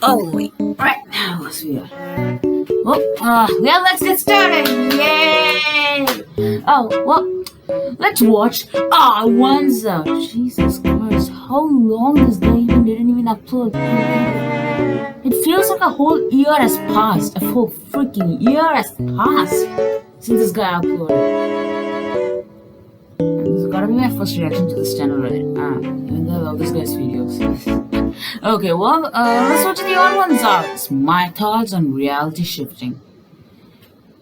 Oh wait, right now let's see. Well, let's get started. Yay! Oh, well, let's watch Awanza. Jesus Christ, how long this guy didn't even upload? It feels like a whole year has passed. A whole freaking year has passed since this guy uploaded. This has gotta be my first reaction to this channel, right? Even though I love this guy's videos. Okay, well, let's watch the odd ones out. It's my thoughts on reality shifting.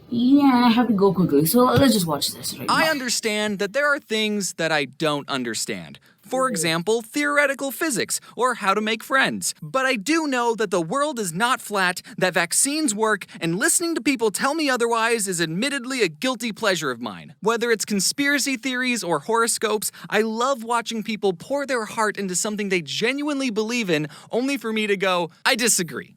Yeah, I have to go quickly, so let's just watch this right now. I understand that there are things that I don't understand. For example, theoretical physics, or how to make friends. But I do know that the world is not flat, that vaccines work, and listening to people tell me otherwise is admittedly a guilty pleasure of mine. Whether it's conspiracy theories or horoscopes, I love watching people pour their heart into something they genuinely believe in, only for me to go, I disagree.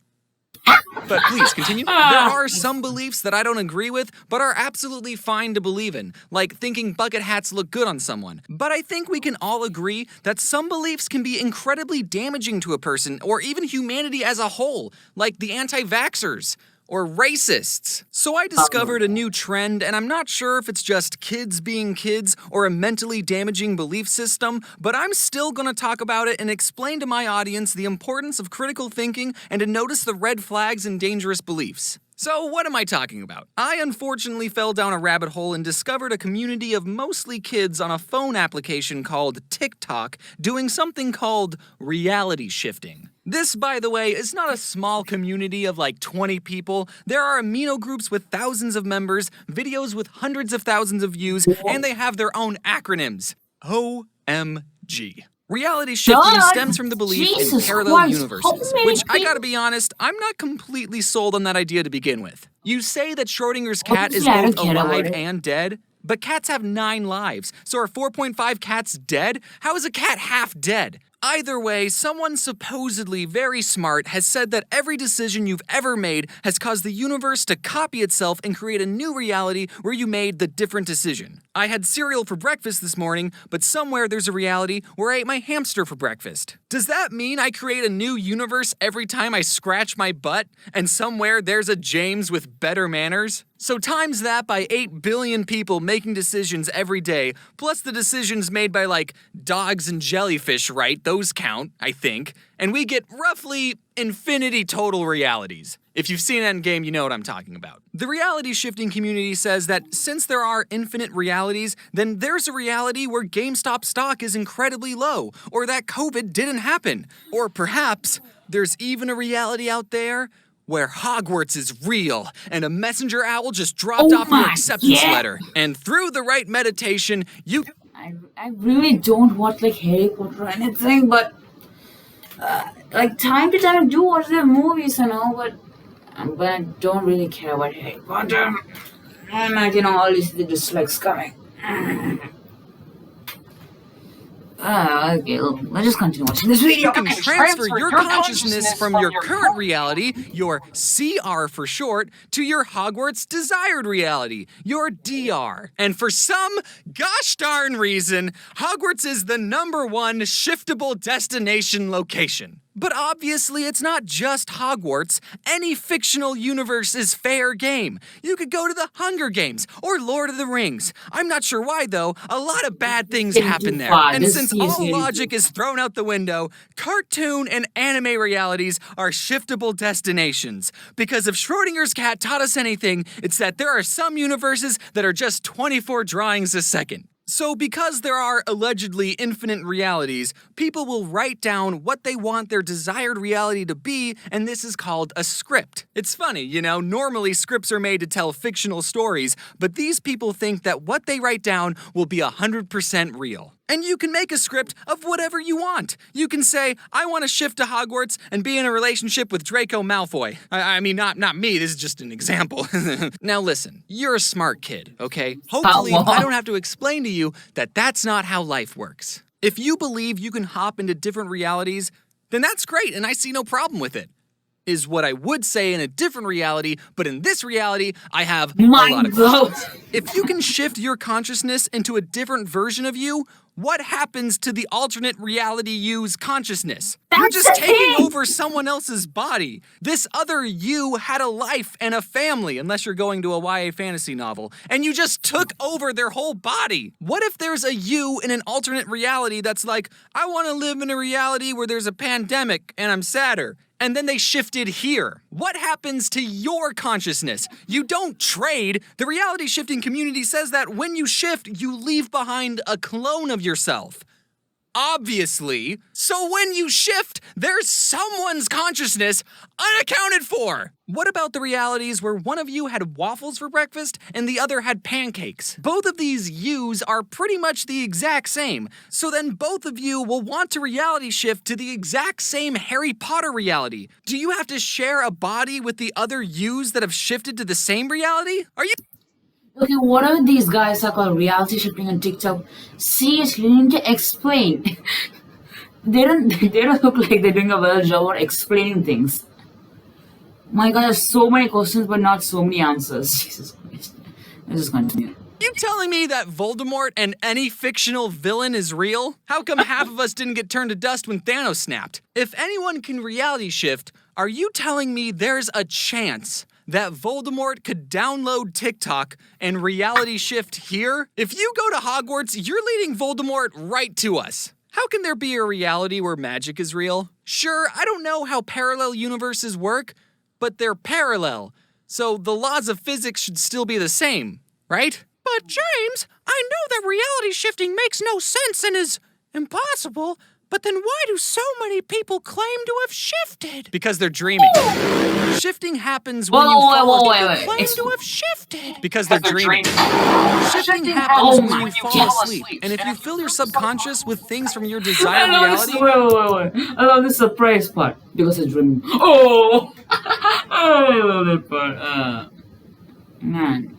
But please, continue. There are some beliefs that I don't agree with, but are absolutely fine to believe in, like thinking bucket hats look good on someone. But I think we can all agree that some beliefs can be incredibly damaging to a person, or even humanity as a whole, like the anti-vaxxers. Or racists. So I discovered a new trend, and I'm not sure if it's just kids being kids or a mentally damaging belief system, but I'm still gonna talk about it and explain to my audience the importance of critical thinking and to notice the red flags and dangerous beliefs. So what am I talking about? I unfortunately fell down a rabbit hole and discovered a community of mostly kids on a phone application called TikTok doing something called reality shifting. This, by the way, is not a small community of like 20 people. There are amino groups with thousands of members, videos with hundreds of thousands of views, and they have their own acronyms. OMG. Reality shifting stems from the belief in parallel universes, which I gotta be honest, I'm not completely sold on that idea to begin with. You say that Schrodinger's cat is both alive and dead, but cats have 9 lives, so are 4.5 cats dead? How is a cat half dead? Either way, someone supposedly very smart has said that every decision you've ever made has caused the universe to copy itself and create a new reality where you made the different decision. I had cereal for breakfast this morning, but somewhere there's a reality where I ate my hamster for breakfast. Does that mean I create a new universe every time I scratch my butt, and somewhere there's a James with better manners? So times that by 8 billion people making decisions every day, plus the decisions made by like dogs and jellyfish, right? Those count, I think. And we get roughly infinity total realities. If you've seen Endgame, you know what I'm talking about. The reality shifting community says that since there are infinite realities, then there's a reality where GameStop stock is incredibly low, or that COVID didn't happen. Or perhaps there's even a reality out there where Hogwarts is real, and a messenger owl just dropped off your acceptance letter. And through the right meditation, you... I really don't watch like Harry Potter or anything, but like time to time I do watch their movies and all, but I don't really care about Harry Potter. And you know, all these the dislikes coming. Okay, let's just continue watching this video. You can transfer your consciousness from your current reality, your CR for short, to your Hogwarts desired reality, your DR. And for some gosh darn reason, Hogwarts is the #1 shiftable destination location. But obviously, it's not just Hogwarts. Any fictional universe is fair game. You could go to the Hunger Games or Lord of the Rings. I'm not sure why, though. A lot of bad things happen there. And since all logic is thrown out the window, cartoon and anime realities are shiftable destinations. Because if Schrodinger's cat taught us anything, it's that there are some universes that are just 24 drawings a second. So because there are allegedly infinite realities, people will write down what they want their desired reality to be, and this is called a script. It's funny, you know, normally scripts are made to tell fictional stories, but these people think that what they write down will be 100% real. And you can make a script of whatever you want. You can say, I want to shift to Hogwarts and be in a relationship with Draco Malfoy. I mean, not me, this is just an example. Now listen, you're a smart kid, okay? Hopefully I don't have to explain to you that that's not how life works. If you believe you can hop into different realities, then that's great and I see no problem with it. is what I would say in a different reality, but in this reality, I have a My lot of God. questions. If you can shift your consciousness into a different version of you, what happens to the alternate reality you's consciousness? You're That's just the taking thing. over someone else's body. This other you had a life and a family, unless you're going to a YA fantasy novel, and you just took over their whole body. What if there's a you in an alternate reality that's like, I want to live in a reality where there's a pandemic and I'm sadder? And then they shifted here. What happens to your consciousness? You don't trade. The reality shifting community says that when you shift, you leave behind a clone of yourself. Obviously. So when you shift, there's someone's consciousness unaccounted for. What about the realities where one of you had waffles for breakfast and the other had pancakes? Both of these yous are pretty much the exact same. So then both of you will want to reality shift to the exact same Harry Potter reality. Do you have to share a body with the other yous that have shifted to the same reality? Are you Okay, whatever these guys are called reality shifting on TikTok, seriously, you need to explain. they don't look like they're doing a well job of explaining things. My God, there's so many questions but not so many answers. Jesus Christ. Let's just continue. You telling me that Voldemort and any fictional villain is real? How come half of us didn't get turned to dust when Thanos snapped? If anyone can reality shift, are you telling me there's a chance that Voldemort could download TikTok and reality shift here? If you go to Hogwarts, you're leading Voldemort right to us. How can there be a reality where magic is real? Sure, I don't know how parallel universes work, but they're parallel, so the laws of physics should still be the same, right? But James, I know that reality shifting makes no sense and is impossible, but then why do so many people claim to have shifted? Because they're dreaming. Shifting happens when you fall asleep. Wait. Claim to have shifted. Because they're dreaming. Shifting happens when you fall asleep. And if you fill your subconscious with things from your desired reality... Wait. I love the surprise part. Because it's dreaming. Oh! I love that part. Man.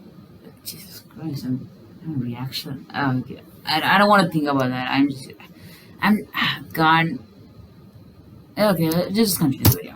Jesus Christ, I'm reaction. Okay. I don't want to think about that. I'm gone. Okay, just continue the video.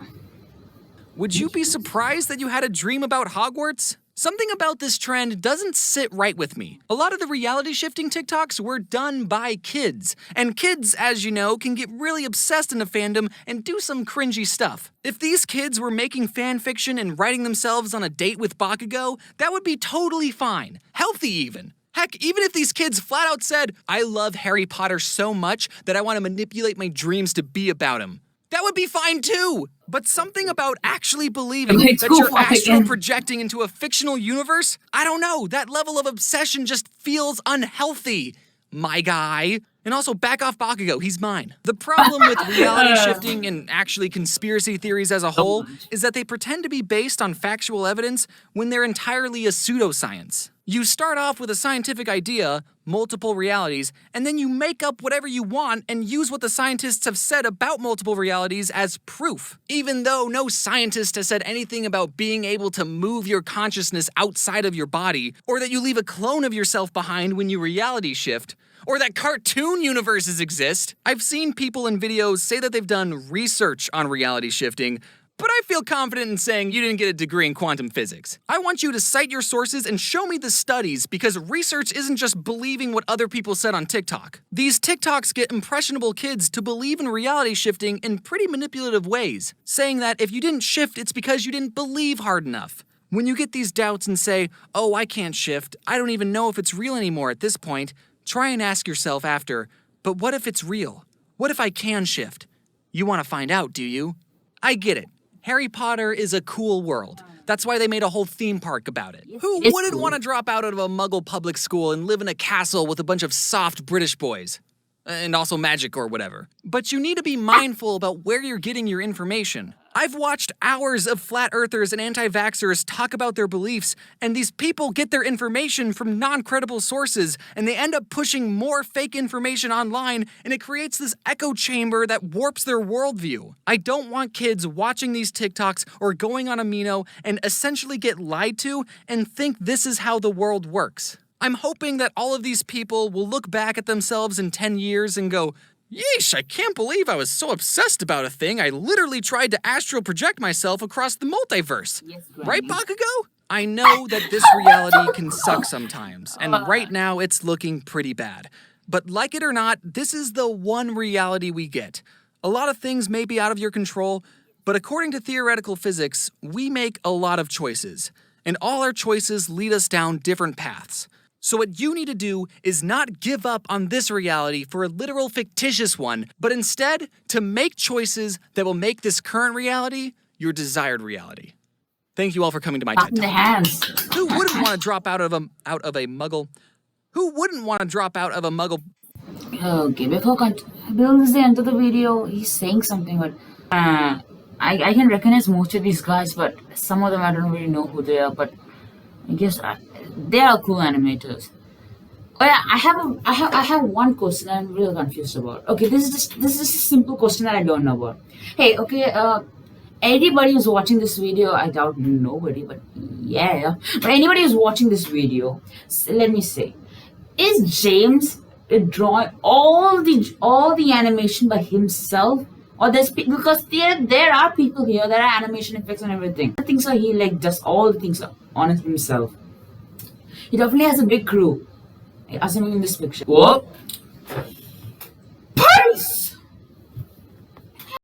Would you be surprised that you had a dream about Hogwarts? Something about this trend doesn't sit right with me. A lot of the reality shifting TikToks were done by kids. And kids, as you know, can get really obsessed in a fandom and do some cringy stuff. If these kids were making fan fiction and writing themselves on a date with Bakugo, that would be totally fine. Healthy even. Heck, even if these kids flat out said, I love Harry Potter so much that I want to manipulate my dreams to be about him. That would be fine too. But something about actually believing that you're astral projecting into a fictional universe, I don't know, that level of obsession just feels unhealthy, my guy. And also, back off Bakugo, he's mine. The problem with reality shifting and actually conspiracy theories as a whole is that they pretend to be based on factual evidence when they're entirely a pseudoscience. You start off with a scientific idea, multiple realities, and then you make up whatever you want and use what the scientists have said about multiple realities as proof. Even though no scientist has said anything about being able to move your consciousness outside of your body, or that you leave a clone of yourself behind when you reality shift, or that cartoon universes exist. I've seen people in videos say that they've done research on reality shifting, but I feel confident in saying you didn't get a degree in quantum physics. I want you to cite your sources and show me the studies, because research isn't just believing what other people said on TikTok. These TikToks get impressionable kids to believe in reality shifting in pretty manipulative ways, saying that if you didn't shift, it's because you didn't believe hard enough. When you get these doubts and say, oh, I can't shift, I don't even know if it's real anymore at this point, try and ask yourself after, but what if it's real? What if I can shift? You want to find out, do you? I get it. Harry Potter is a cool world. That's why they made a whole theme park about it. Who wouldn't want to drop out of a Muggle public school and live in a castle with a bunch of soft British boys? And also magic or whatever. But you need to be mindful about where you're getting your information. I've watched hours of flat earthers and anti-vaxxers talk about their beliefs, and these people get their information from non-credible sources, and they end up pushing more fake information online, and it creates this echo chamber that warps their worldview. I don't want kids watching these TikToks or going on Amino and essentially get lied to and think this is how the world works. I'm hoping that all of these people will look back at themselves in 10 years and go, Yeesh, I can't believe I was so obsessed about a thing I literally tried to astral project myself across the multiverse. Yes, Right, Granny. Bakugo? I know that this reality can suck sometimes, and right now it's looking pretty bad. But like it or not, this is the one reality we get. A lot of things may be out of your control, but according to theoretical physics, we make a lot of choices, and all our choices lead us down different paths. So what you need to do is not give up on this reality for a literal fictitious one, but instead to make choices that will make this current reality your desired reality. Thank you all for coming to my Clap TED in the Talk. hands. Who wouldn't want to drop out of a muggle? Who wouldn't want to drop out of a muggle? Okay, before Bill is the end of the video. He's saying something, but I can recognize most of these guys, but some of them I don't really know who they are. But I guess they are cool animators. Oh yeah, I have one question I'm really confused about. Okay, this is a simple question that I don't know about. Hey, okay, anybody who's watching this video, I doubt nobody, but yeah, but anybody who's watching this video, let me say, is James drawing all the animation by himself, or because there are people here, there are animation effects and everything. I think so. He like does all the things on himself. He definitely has a big crew, assuming in this picture. Whoa.